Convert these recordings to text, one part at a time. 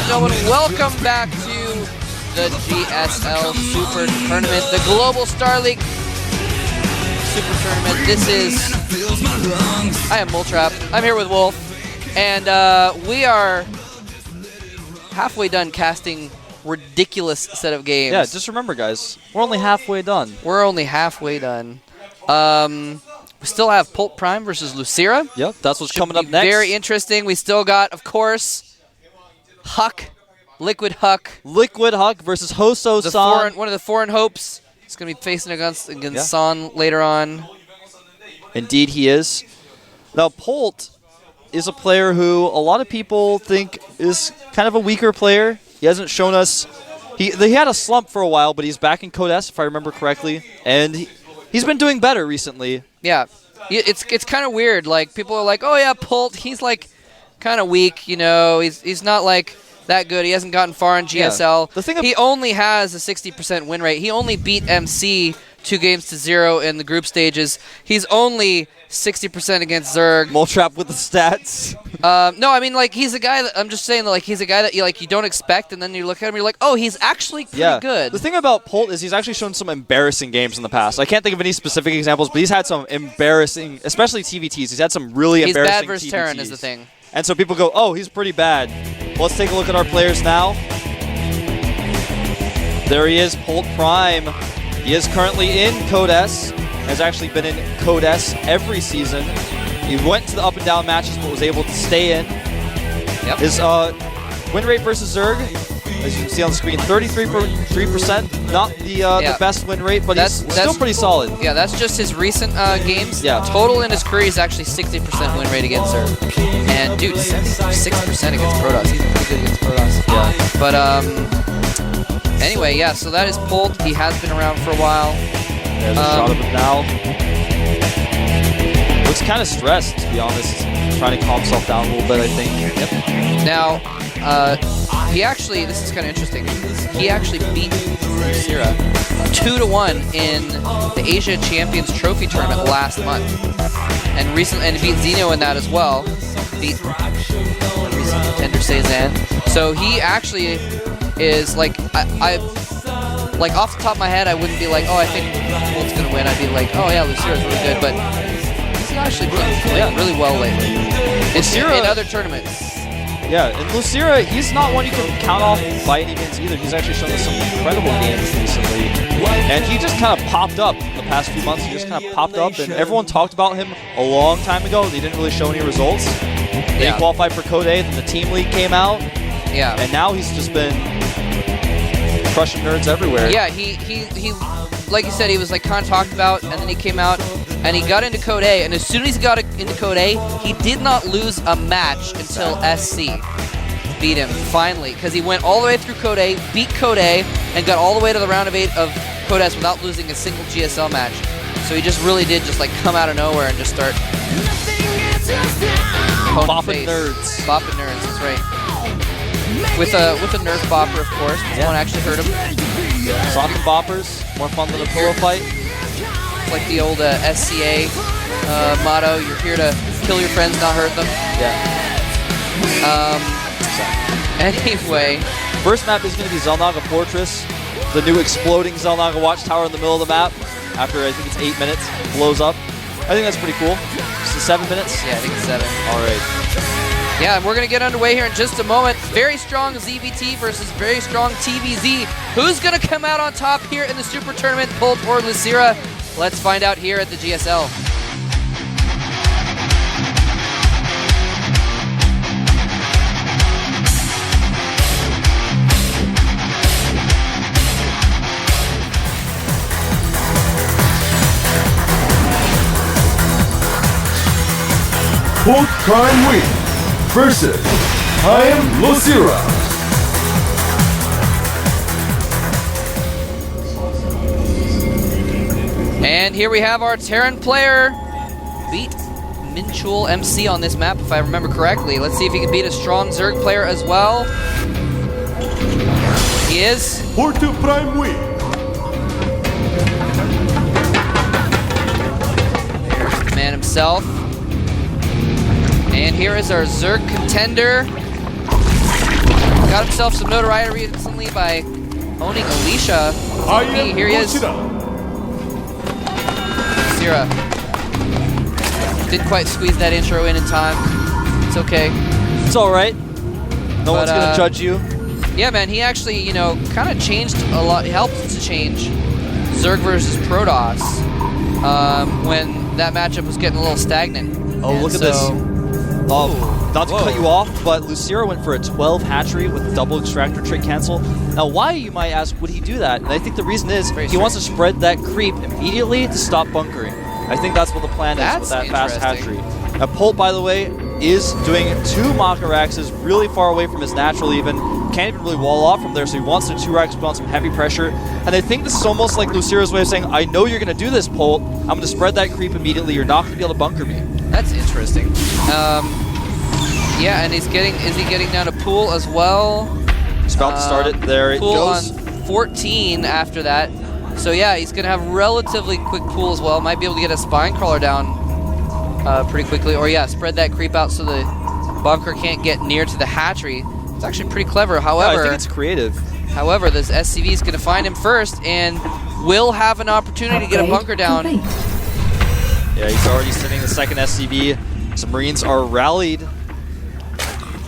and gentlemen, welcome back to the GSL Super Tournament, the Global Star League Super Tournament. This is, I am Moltrap, I'm here with Wolf, and we are halfway done casting ridiculous set of games. Yeah, just remember guys, we're only halfway done. We're only halfway done. We still have Polt Prime versus LosirA. Yep, that's what's coming up next. Very interesting. We still got, of course, Huck, Liquid Huck. Liquid Huck versus Hoso-san. One of the foreign hopes. He's going to be facing against San later on. Indeed he is. Now, Polt is a player who a lot of people think is kind of a weaker player. He hasn't shown us... He had a slump for a while, but he's back in Code S, if I remember correctly. And he's been doing better recently. Yeah. It's kind of weird. Like, people are like, oh, yeah, Polt, he's, like, kind of weak, you know. He's not, like, that good. He hasn't gotten far in GSL. Yeah. The thing he only has a 60% win rate. He only beat MC 2-0 in the group stages. He's only 60% against Zerg. Moltrap with the stats. No, I mean, like, he's a guy that, I'm just saying that, like, he's a guy that you don't expect, and then you look at him, you're like, oh, he's actually pretty good. The thing about Polt is he's actually shown some embarrassing games in the past. I can't think of any specific examples, but he's had some embarrassing, especially TVTs. He's had some really embarrassing TVTs. He's bad versus Terran is the thing. And so people go, oh, he's pretty bad. Well, let's take a look at our players now. There he is, Polt Prime. He is currently in Code S. Has actually been in Code S every season. He went to the up and down matches, but was able to stay in. Yep. His win rate versus Zerg, as you can see on the screen, 33%. Not the best win rate, but he's still pretty solid. Yeah, that's just his recent games. Yeah. Total in his career is actually 60% win rate against Zerg. And dude, 6% against Protoss. He's pretty good against Protoss. Yeah. But anyway, yeah. So that is Polt. He has been around for a while. There's a shot of him now. Looks kind of stressed, to be honest. Trying to calm himself down a little bit, I think. Yep. Now, he actually, this is kind of interesting. He actually beat LosirA 2-1 in the Asia Champions Trophy Tournament last month. And beat Zeno in that as well. Beat the recent contender Cezanne. So he actually is like, like off the top of my head, I wouldn't be like, oh, I think Polt's going to win. I'd be like, oh yeah, LosirA's really good. But he's actually playing really well lately. In other tournaments. Yeah, and LosirA, he's not one you can count off by any means either. He's actually shown us some incredible games recently. And he just kind of popped up the past few months. He just kind of popped up, and everyone talked about him a long time ago. They didn't really show any results. They qualified for Code A, then the Team League came out. Yeah. And now he's just been crushing nerds everywhere. Yeah, he like you said, he was like kind of talked about, and then he came out, and he got into Code A, and as soon as he got into Code A, he did not lose a match until SC beat him, finally, because he went all the way through Code A, beat Code A, and got all the way to the round of 8 of Code S without losing a single GSL match. So he just really did just like come out of nowhere and just start bopping nerds. Bopping nerds, that's right. With a nerf bopper, of course. No one actually heard him. Sock and boppers, more fun than a pillow fight. It's like the old SCA motto: "You're here to kill your friends, not hurt them." Yeah. Anyway, first map is going to be Xel'Naga Fortress, the new exploding Xel'Naga watchtower in the middle of the map. After I think it's 8 minutes, it blows up. I think that's pretty cool. Just 7 minutes. Yeah, I think it's 7. All right. Yeah, and we're going to get underway here in just a moment. Very strong ZVT versus very strong TVZ. Who's going to come out on top here in the Super Tournament, Polt or LosirA? Let's find out here at the GSL. Polt Prime win versus I am LosirA. And here we have our Terran player beat Minchul MC on this map, if I remember correctly. Let's see if he can beat a strong Zerg player as well. He is. Polt Prime win. There's the man himself. And here is our Zerg contender. got himself some notoriety recently by owning Alicia. I am Here he is. LosirA. Didn't quite squeeze that intro in time. It's okay. It's all right. No one's gonna judge you. Yeah, man. He actually, you know, kind of changed a lot. Helped to change Zerg versus Protoss when that matchup was getting a little stagnant. Oh, and look at this. Not to cut you off, but LosirA went for a 12 hatchery with double extractor trick cancel. Now, why, you might ask, would he do that? And I think the reason is he wants to spread that creep immediately to stop bunkering. I think that's what the plan is with that fast hatchery. Now, Polt, by the way, is doing 2 Maka Raxes really far away from his natural even. Can't even really wall off from there, so he wants to 2 racks put on some heavy pressure. And I think this is almost like LosirA's way of saying, I know you're going to do this, Polt. I'm going to spread that creep immediately. You're not going to be able to bunker me. That's interesting. Yeah, and is he getting down to pool as well? He's about to start it. There it pool goes. On 14 after that. So yeah, he's going to have relatively quick pool as well. Might be able to get a spine crawler down pretty quickly. Or yeah, spread that creep out so the bunker can't get near to the hatchery. It's actually pretty clever. However, yeah, I think it's creative. However, this SCV is going to find him first and will have an opportunity to get a bunker down. Yeah, he's already sending the second SCV. Some Marines are rallied.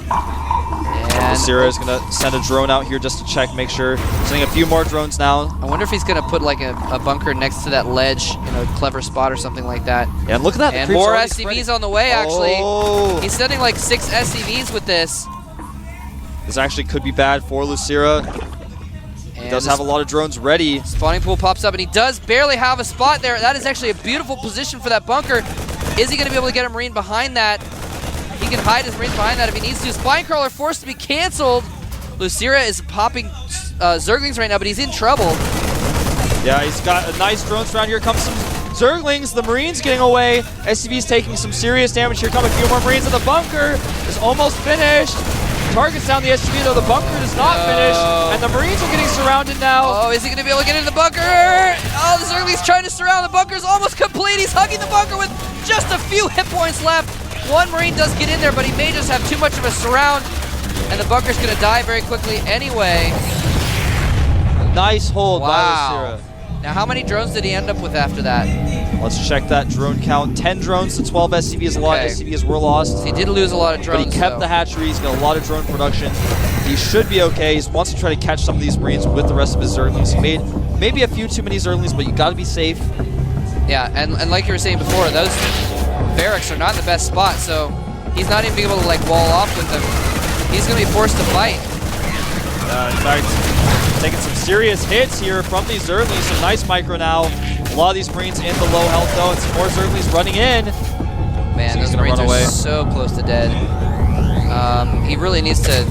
And LosirA is going to send a drone out here just to check, make sure. Sending a few more drones now. I wonder if he's going to put like a bunker next to that ledge in a clever spot or something like that. Yeah, and look at that. And more SCVs on the way, actually. Oh. He's sending like 6 SCVs with this. This actually could be bad for LosirA. He does have a lot of drones ready. Spawning pool pops up, and he does barely have a spot there. That is actually a beautiful position for that bunker. Is he going to be able to get a Marine behind that? He can hide his Marines behind that if he needs to. Spine crawler forced to be canceled. LosirA is popping Zerglings right now, but he's in trouble. Yeah, he's got a nice drone surround. Here comes some Zerglings. The Marines getting away. SCV's taking some serious damage. Here come a few more Marines in the bunker. It's almost finished. Targets down the SCV, though the bunker is not finished, and the Marines are getting surrounded now. Oh, is he going to be able to get into the bunker? Oh, the Zergling's trying to surround the bunker. Is almost complete. He's hugging the bunker with just a few hit points left. One Marine does get in there, but he may just have too much of a surround, and the bunker's going to die very quickly anyway. Nice hold by Wow. LosirA. Now, how many drones did he end up with after that? Let's check that drone count. 10 drones to 12 SCVs. A lot of SCVs were lost. So he did lose a lot of drones, but he kept the hatchery. He's got a lot of drone production. He should be okay. He wants to try to catch some of these Marines with the rest of his Zerglings. He made maybe a few too many Zerglings, but you got to be safe. Yeah, and like you were saying before, those barracks are not in the best spot, so he's not even able to like wall off with them. He's going to be forced to fight. In fact, taking some serious hits here from these Zerglings. Some nice micro now. A lot of these Marines in the low health though, and some more Zerglings running in. Man, those Marines are so close to dead. He really needs to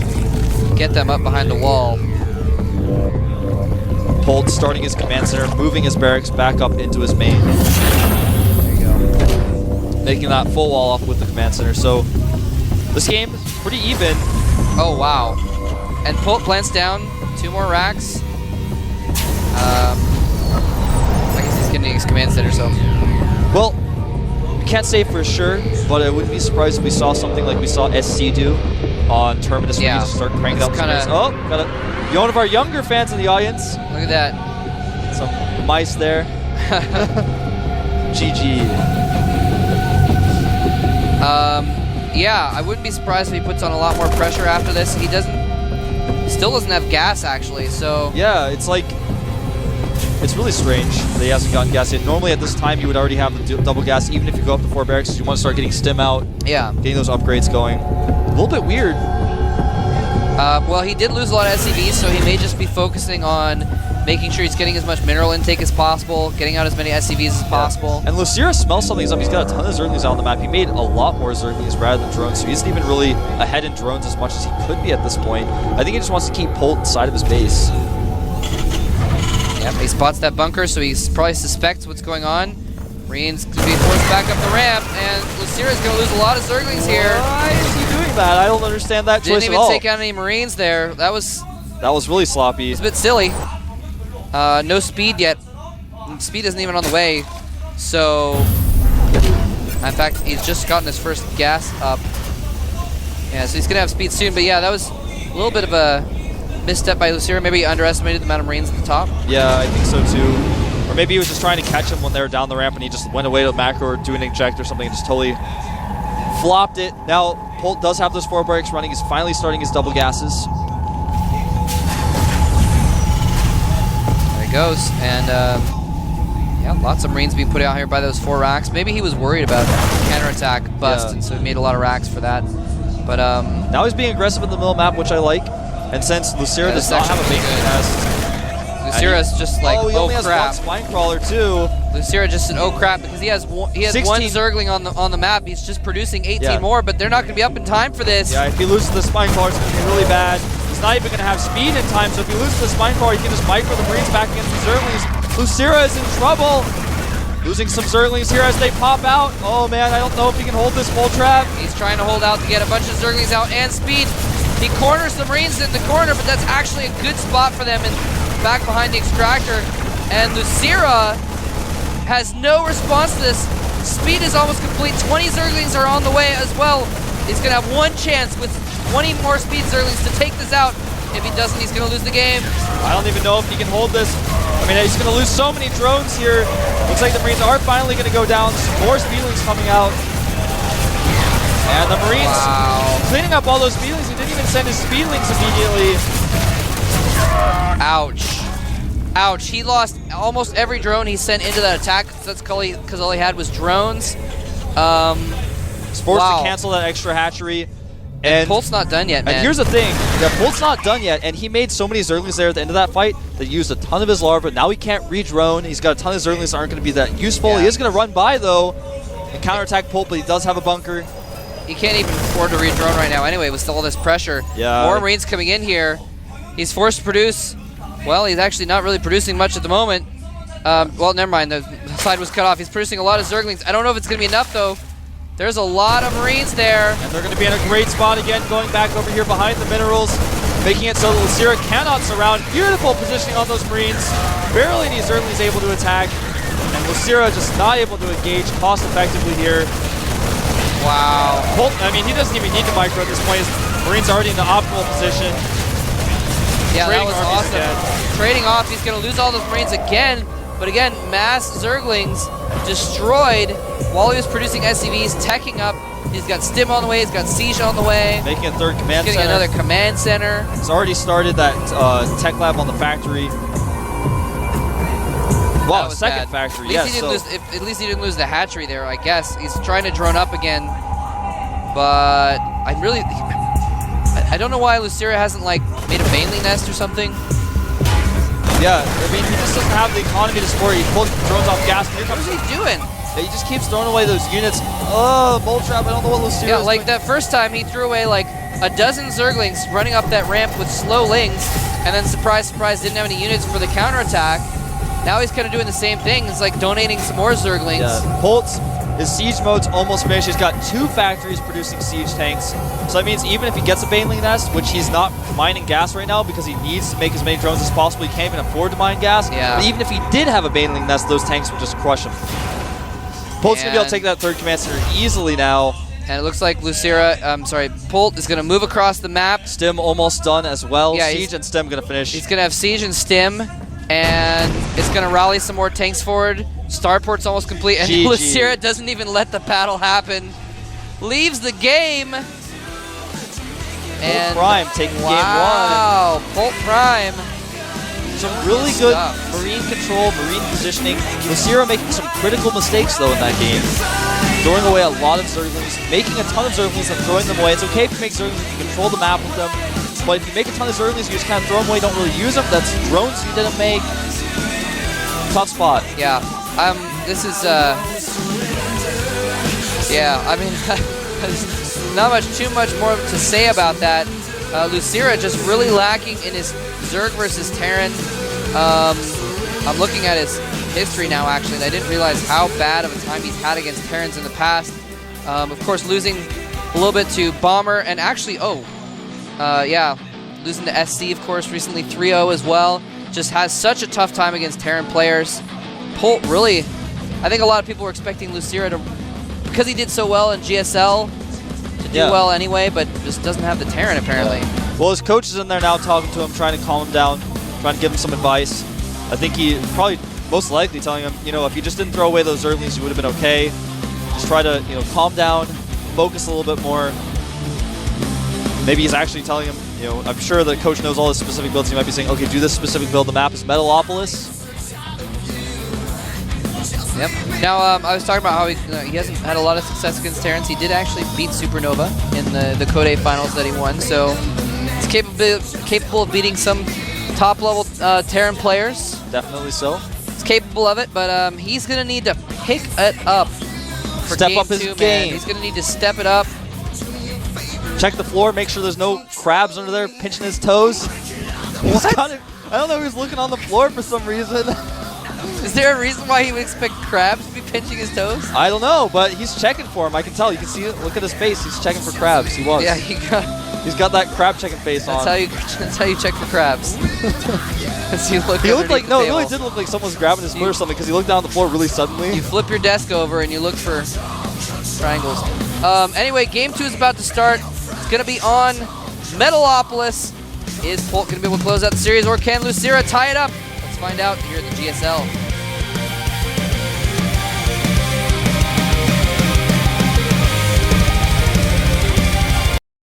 get them up behind the wall. Polt starting his command center, moving his barracks back up into his main. There you go. Making that full wall off with the command center. So this game is pretty even. Oh, wow. And Polt plants down 2 more racks. I guess he's getting his command center, so. Well, we can't say for sure, but I wouldn't be surprised if we saw something like we saw SC do on Terminus. Yeah. Where you just start cranking up some kinda... Oh, got one of our younger fans in the audience. Look at that. Some mice there. GG. Yeah, I wouldn't be surprised if he puts on a lot more pressure after this. He still doesn't have gas, actually, so... Yeah, it's like... It's really strange that he hasn't gotten gas yet. Normally at this time you would already have the double gas, even if you go up to 4 barracks, because you want to start getting stim out. Yeah. Getting those upgrades going. A little bit weird. Well, he did lose a lot of SCVs, so he may just be focusing on making sure he's getting as much mineral intake as possible, getting out as many SCVs as possible. And LosirA smells something's up. He's got a ton of Zerglings out on the map. He made a lot more Zerglings rather than drones, so he isn't even really ahead in drones as much as he could be at this point. I think he just wants to keep Polt inside of his base. Yep, he spots that bunker, so he probably suspects what's going on. Marines could be forced back up the ramp, and LosirA is going to lose a lot of Zerglings here. Why is he doing that? I don't understand that choice at all. Didn't even take out any Marines there. That was really sloppy. It's a bit silly. No speed yet. Speed isn't even on the way. So, in fact, he's just gotten his first gas up. Yeah, so he's going to have speed soon. But yeah, that was A little bit of a misstep by LosirA. Maybe he underestimated the amount of Marines at the top. Yeah, I think so too. Or maybe he was just trying to catch him when they were down the ramp and he just went away to the macro or do an eject or something and just totally flopped it. Now, Polt does have those 4 brakes running. He's finally starting his double gases. There he goes. And yeah, lots of Marines being put out here by those 4 racks. Maybe he was worried about counterattack bust, and so he made a lot of racks for that. But now he's being aggressive in the middle map, which I like. And since LosirA does not have a big nest, LosirA's just like, he only has crap. 1 spine crawler too. LosirA just said, oh crap, because he has one 16. Zergling on the map. He's just producing 18 more, but they're not going to be up in time for this. Yeah, if he loses the spine crawler, it's going to be really bad. He's not even going to have speed in time, so if he loses the spine crawler, he can just micro the Marines back against the Zerglings. LosirA is in trouble. Losing some Zerglings here as they pop out. Oh man, I don't know if he can hold this full trap. He's trying to hold out to get a bunch of Zerglings out and speed. He corners the Marines in the corner, but that's actually a good spot for them and back behind the extractor. And LosirA has no response to this. Speed is almost complete. 20 Zerglings are on the way as well. He's going to have 1 chance with 20 more speed Zerglings to take this out. If he doesn't, he's going to lose the game. I don't even know if he can hold this. I mean, he's going to lose so many drones here. Looks like the Marines are finally going to go down. Some more speedlings coming out. And the Marines cleaning up all those speedlings. He didn't even send his speedlings immediately. Ouch. Ouch. He lost almost every drone he sent into that attack. That's because all he had was drones. He's forced to cancel that extra hatchery. And Polt's not done yet, man. And here's the thing. Yeah, Polt's not done yet, and he made so many Zerglings there at the end of that fight that used a ton of his larva. Now he can't re-drone. He's got a ton of Zerglings that aren't going to be that useful. Yeah. He is going to run by, though, and counterattack Polt, but he does have a bunker. He can't even afford to re-drone right now anyway with all this pressure. Yeah. More Marines coming in here. He's forced to produce. Well, he's actually not really producing much at the moment. Well, never mind. The side was cut off. He's producing a lot of Zerglings. I don't know if it's going to be enough, though. There's a lot of Marines there. And they're going to be in a great spot again, going back over here behind the minerals, making it so that LosirA cannot surround. Beautiful positioning on those Marines. Barely any Zerglings able to attack. And LosirA just not able to engage cost effectively here. Wow. Polt, I mean, he doesn't even need to micro at this point. His Marines are already in the optimal position. Yeah, that was awesome. Again. Trading off, he's going to lose all those Marines again. But again, mass Zerglings destroyed while he was producing SCVs, teching up. He's got Stim on the way, he's got Siege on the way. Making a 3rd command he's center. getting another command center. He's already started that tech lab on the factory. Wow, 2nd factory, yes. At least he didn't lose the hatchery there, I guess. He's trying to drone up again. But I don't know why LosirA hasn't like made a Baneling nest or something. Yeah, I mean, he just doesn't have the economy to support. He pulls drones off gas. Here comes What is he doing? He just keeps throwing away those units. Oh, Bolt Trap, I don't know what LosirA Yeah, is like doing. that first time he threw away like a dozen Zerglings running up that ramp with slow lings, and then surprise, surprise, didn't have any units for the counterattack. Now he's kind of doing the same thing. It's like donating some more Zerglings. Yeah, Polt's his siege mode's almost finished. He's got 2 factories producing siege tanks. So that means even if he gets a Baneling nest, which he's not mining gas right now because he needs to make as many drones as possible, he can't even afford to mine gas. Yeah. But even if he did have a Baneling nest, those tanks would just crush him. Polt's going to be able to take that 3rd command center easily now. And it looks like Polt is going to move across the map. Stim almost done as well. Yeah, Siege and Stim going to finish. He's going to have Siege and Stim, and it's going to rally some more tanks forward. Starport's almost complete, and LosirA doesn't even let the battle happen. Leaves the game. And Polt Prime taking game 1. Wow, Polt Prime. Some really good Marine control, Marine positioning. LosirA making some critical mistakes, though, in that game. Throwing away a lot of Zerglings, making a ton of Zerglings and throwing them away. It's okay if you make Zerglings, if you control the map with them. But if you make a ton of Zerglings, you just kind of throw them away, don't really use them. That's drones you didn't make. Tough spot. Yeah. This is, yeah, I mean, there's not too much more to say about that. LosirA just really lacking in his Zerg versus Terran. I'm looking at his history now, actually, and I didn't realize how bad of a time he's had against Terrans in the past. Of course, losing a little bit to Bomber, and actually, yeah, losing to SC, of course, recently 3-0 as well. Just has such a tough time against Terran players. Polt really, I think a lot of people were expecting LosirA to, because he did so well in GSL, to do well anyway, but just doesn't have the Terran apparently. Yeah. Well, his coach is in there now talking to him, trying to calm him down, trying to give him some advice. I think he probably most likely telling him, you know, if you just didn't throw away those earlies, you would have been okay. Just try to, you know, calm down, focus a little bit more. Maybe he's actually telling him, you know, I'm sure the coach knows all his specific builds. He might be saying, okay, do this specific build. The map is Metalopolis. Yep. Now, I was talking about how he hasn't had a lot of success against Terrence. He did actually beat Supernova in the Code A finals that he won, so he's capable of beating some top-level Terran players. Definitely so. He's capable of it, but he's going to need to pick it up for Step game up his 2, game. man. He's going to need to step it up. Check the floor, make sure there's no crabs under there pinching his toes. What? I don't know, he was looking on the floor for some reason. Is there a reason why he would expect crabs to be pinching his toes? I don't know, but he's checking for him. I can tell. You can see it. Look at his face. He's checking for crabs. He was. Yeah, He's got that crab checking face on. That's how you check for crabs. He looked like, no, it really did look like someone was grabbing his foot or something because he looked down on the floor really suddenly. You flip your desk over and you look for triangles. Anyway, game 2 is about to start. It's going to be on Metalopolis. Is Polt going to be able to close out the series, or can LosirA tie it up? Let's find out here at the GSL.